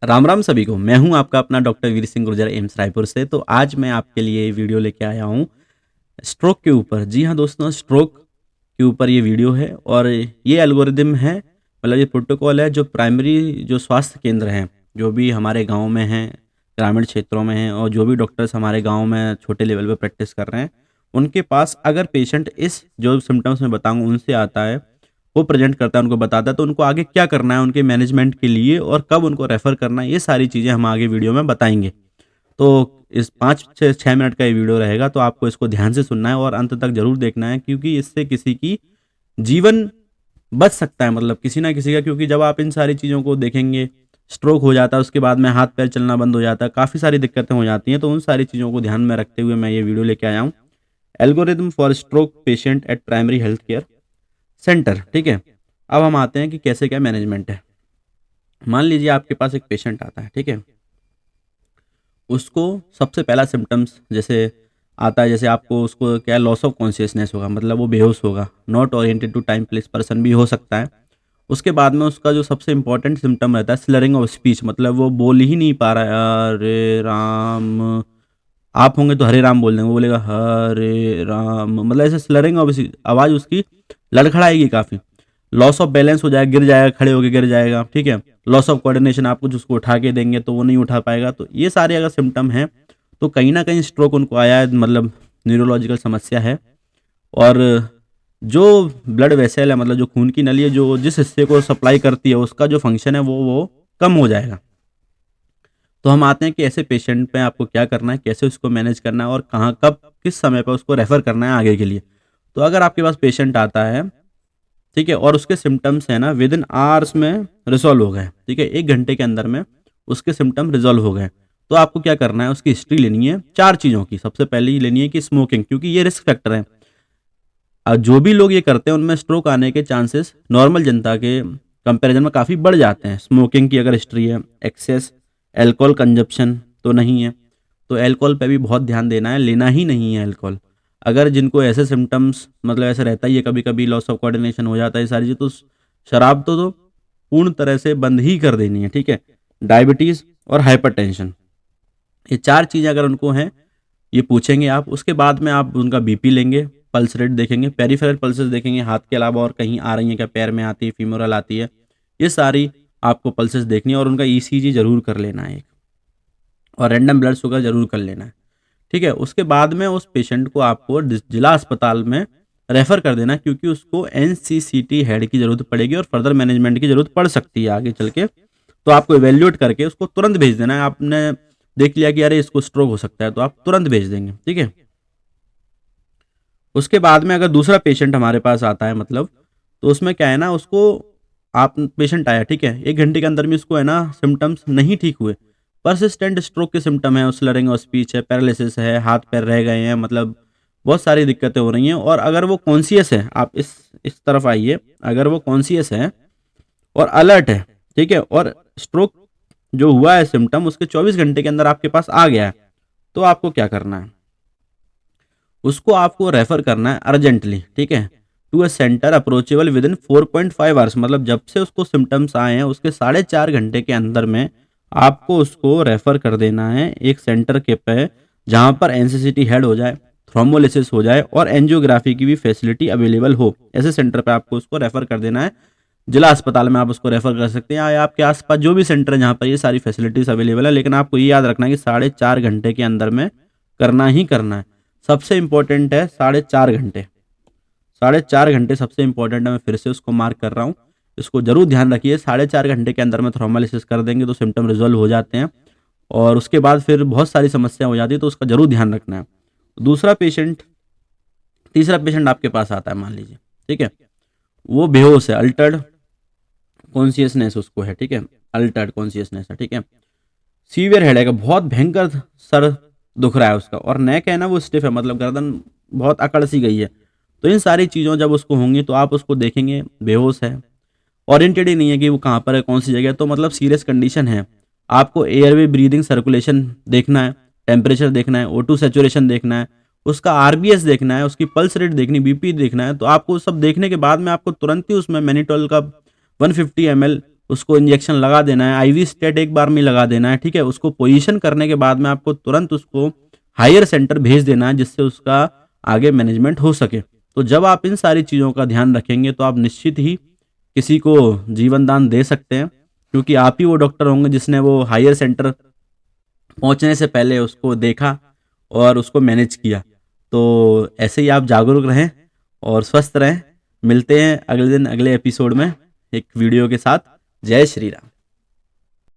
राम राम सभी को। मैं हूं आपका अपना डॉक्टर वीर सिंह गुर्जर एम्स रायपुर से। तो आज मैं आपके लिए वीडियो लेके आया हूं स्ट्रोक के ऊपर। जी हाँ दोस्तों, स्ट्रोक के ऊपर ये वीडियो है और ये एल्गोरिदम है, मतलब ये प्रोटोकॉल है जो प्राइमरी जो स्वास्थ्य केंद्र हैं, जो भी हमारे गांव में हैं, ग्रामीण क्षेत्रों में हैं, और जो भी डॉक्टर्स हमारे गांव में छोटे लेवल पे प्रैक्टिस कर रहे हैं, उनके पास अगर पेशेंट इस जो सिम्टम्स मैं बताऊंगा उनसे आता है, वो प्रेजेंट करता है, उनको बताता है, तो उनको आगे क्या करना है उनके मैनेजमेंट के लिए और कब उनको रेफ़र करना है, ये सारी चीज़ें हम आगे वीडियो में बताएँगे। तो इस 5 से 6 मिनट का ये वीडियो रहेगा, तो आपको इसको ध्यान से सुनना है और अंत तक ज़रूर देखना है, क्योंकि इससे किसी की जीवन बच सकता है, मतलब किसी ना किसी का। क्योंकि जब आप इन सारी चीज़ों को देखेंगे, स्ट्रोक हो जाता है, उसके बाद में हाथ-पैर चलना बंद हो जाता है, काफ़ी सारी दिक्कतें हो जाती हैं। तो उन सारी चीज़ों को ध्यान में रखते हुए मैं ये वीडियो लेके आया हूँ। Algorithm for stroke patient at primary health care centre, ठीक है? अब हम आते हैं कि कैसे क्या मैनेजमेंट है। मान लीजिए आपके पास एक पेशेंट आता है, ठीक है? उसको सबसे पहला सिम्पटम्स जैसे आता है, जैसे आपको उसको क्या लॉस ऑफ कॉन्शियसनेस होगा, मतलब वो बेहोश होगा, not oriented to time place person भी हो सकता है। उसके बाद में उसका जो सबसे इम्पोर्टेंट सिम्पटम रहता है स्लरिंग ऑफ स्पीच, मतलब वो बोल ही नहीं पा रहा है, हरे राम। आप होंगे तो हरे राम बोल देंगे, वो बोलेगा हरे राम, मतलब ऐसे स्लरिंग ऑफ आवाज़ उसकी लड़खड़ाएगी काफ़ी। लॉस ऑफ बैलेंस हो जाएगा, गिर जाएगा, खड़े होके गिर जाएगा, ठीक है? लॉस ऑफ कोऑर्डिनेशन, आप कुछ उसको उठा के देंगे तो वो नहीं उठा पाएगा। तो ये सारे अगर सिम्पटम हैं, तो कहीं न कहीं स्ट्रोक उनको आया है, मतलब न्यूरोलॉजिकल समस्या है। और जो ब्लड वेसल है, मतलब जो खून की नली है, जो जिस हिस्से को सप्लाई करती है, उसका जो फंक्शन है वो कम हो जाएगा। तो हम आते हैं कि ऐसे पेशेंट पे आपको क्या करना है, कैसे उसको मैनेज करना है और कहाँ, कब, किस समय पे उसको रेफ़र करना है आगे के लिए। तो अगर आपके पास पेशेंट आता है, ठीक है, और उसके सिम्पटम्स है ना विदिन आवर्स में रिज़ॉल्व हो गए, ठीक है, 1 घंटे के अंदर में उसके सिम्पटम रिज़ॉल्व हो गए, तो आपको क्या करना है, उसकी हिस्ट्री लेनी है 4 चीज़ों की। सबसे पहले लेनी है कि स्मोकिंग, क्योंकि ये रिस्क फैक्टर है। जो भी लोग ये करते हैं उनमें स्ट्रोक आने के चांसेस नॉर्मल जनता के कंपैरिजन में काफ़ी बढ़ जाते हैं। स्मोकिंग की अगर हिस्ट्री है, एक्सेस अल्कोहल कंजप्शन तो नहीं है, तो अल्कोहल पे भी बहुत ध्यान देना है, लेना ही नहीं है अल्कोहल। अगर जिनको ऐसे सिम्पटम्स, मतलब ऐसा रहता ही है, कभी-कभी लॉस ऑफ कोऑर्डिनेशन हो जाता है, ये सारी चीज़, तो शराब तो पूर्ण तरह से बंद ही कर देनी है, ठीक है? डायबिटीज़ और हाइपरटेंशन, ये 4 चीज़ें अगर उनको हैं, ये पूछेंगे आप। उसके बाद में आप उनका बीपी लेंगे, पल्स रेट देखेंगे, पेरिफेरल पल्सेस देखेंगे, हाथ के अलावा और कहीं आ रही हैं क्या, पैर में आती है, फीमोरल आती है, ये सारी आपको पल्सेस देखनी है। और उनका ईसीजी ज़रूर कर लेना है एक, और रैंडम ब्लड शुगर ज़रूर कर लेना है, ठीक है? उसके बाद में उस पेशेंट को आपको जिला अस्पताल में रेफ़र कर देना है, क्योंकि उसको एनसीसीटी हेड की ज़रूरत पड़ेगी और फर्दर मैनेजमेंट की ज़रूरत पड़ सकती है आगे चल के। तो आपको इवैल्यूएट करके उसको तुरंत भेज देना है। आपने देख लिया कि अरे इसको स्ट्रोक हो सकता है, तो आप तुरंत भेज देंगे, ठीक है? उसके बाद में अगर दूसरा पेशेंट हमारे पास आता है, मतलब तो उसमें क्या है ना, उसको आप पेशेंट आया, ठीक है, 1 घंटे के अंदर में उसको है ना सिम्पटम्स नहीं ठीक हुए, परसिस्टेंट स्ट्रोक के सिम्पटम है, स्लरिंग ऑफ स्पीच है, पैरालिसिस है, हाथ पैर रह गए हैं, मतलब बहुत सारी दिक्कतें हो रही हैं। और अगर वो कॉन्शियस है, आप इस तरफ आइए, अगर वो कॉन्शियस है और अलर्ट है, ठीक है, और स्ट्रोक जो हुआ है सिम्पटम उसके 24 घंटे के अंदर आपके पास आ गया है, तो आपको क्या करना है, उसको आपको रेफर करना है अर्जेंटली, ठीक है, to a centre approachable within 4.5 hours, मतलब जब से उसको सिम्टम्स आए हैं उसके 4.5 घंटे के अंदर में आपको उसको रेफर कर देना है एक सेंटर के पे, जहाँ पर एनसीसीटी हेड हो जाए, थ्रोम्बोलिसिस हो जाए और एंजियोग्राफी की भी फैसिलिटी अवेलेबल हो। ऐसे सेंटर पे आपको उसको रेफर कर देना है। जिला अस्पताल में आप उसको रेफर कर सकते हैं, या आपके आसपास जो भी सेंटर है जहाँ पर ये सारी फैसिलिटीज अवेलेबल है, लेकिन आपको ये याद रखना है कि 4.5 घंटे के अंदर में करना ही करना है। सबसे इम्पोर्टेंट है 4.5 घंटे, 4.5 घंटे सबसे इम्पोर्टेंट है। मैं फिर से उसको मार्क कर रहा हूँ, इसको जरूर ध्यान रखिए। 4.5 घंटे के अंदर में थ्रोम्बोलिसिस कर देंगे तो सिम्टम रिजॉल्व हो जाते हैं, और उसके बाद फिर बहुत सारी समस्या हो जाती है, तो उसका जरूर ध्यान रखना है। दूसरा पेशेंट, तीसरा पेशेंट आपके पास आता है, मान लीजिए, ठीक है, वो बेहोश है, अल्टर्ड कॉन्शियसनेस उसको है, ठीक है, अल्टर्ड कॉन्शियसनेस है, ठीक है, सीवियर हेडेक है, बहुत भयंकर सर दुख रहा है उसका, और नेक है ना वो स्टिफ है, मतलब गर्दन बहुत अकड़ सी गई है। तो इन सारी चीज़ों जब उसको होंगी तो आप उसको देखेंगे, बेहोश है, ओरिएंटेड ही नहीं है कि वो कहाँ पर है, कौन सी जगह है, तो मतलब सीरियस कंडीशन है। आपको एयरवे, ब्रीदिंग, सर्कुलेशन देखना है, टेम्परेचर देखना है, O2 सैचुरेशन देखना है, उसका आरबीएस देखना है, उसकी पल्स रेट देखनी, बीपी देखना है। तो आपको सब देखने के बाद में आपको तुरंत ही उसमें मैनिटोल का 150 ml उसको इंजेक्शन लगा देना है, आईवी स्टेट एक बार में लगा देना है, ठीक है। उसको पोजीशन करने के बाद में आपको तुरंत उसको हायर सेंटर भेज देना है, जिससे उसका आगे मैनेजमेंट हो सके। तो जब आप इन सारी चीज़ों का ध्यान रखेंगे तो आप निश्चित ही किसी को जीवन दान दे सकते हैं, क्योंकि आप ही वो डॉक्टर होंगे जिसने वो हायर सेंटर पहुंचने से पहले उसको देखा और उसको मैनेज किया। तो ऐसे ही आप जागरूक रहें और स्वस्थ रहें। मिलते हैं अगले दिन अगले एपिसोड में एक वीडियो के साथ। जय श्री राम।